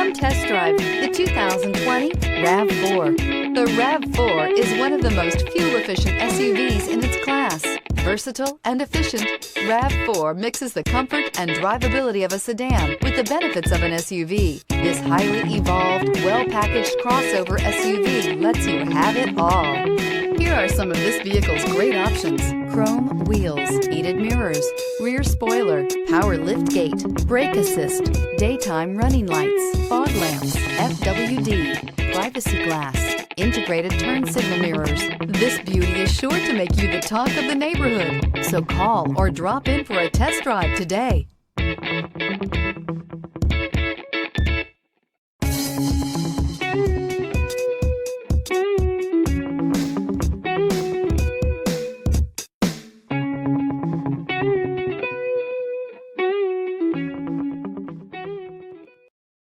Come test drive the 2020 RAV4. The RAV4 is one of the most fuel-efficient SUVs in its class. Versatile and efficient, RAV4 mixes the comfort and drivability of a sedan with the benefits of an SUV. This highly evolved, well-packaged crossover SUV lets you have it all. Here are some of this vehicle's great options: chrome wheels, heated mirrors, rear spoiler, power liftgate, brake assist, daytime running lights, fog lamps, FWD, privacy glass, integrated turn signal mirrors. This beauty is sure to make you the talk of the neighborhood. So call or drop in for a test drive today.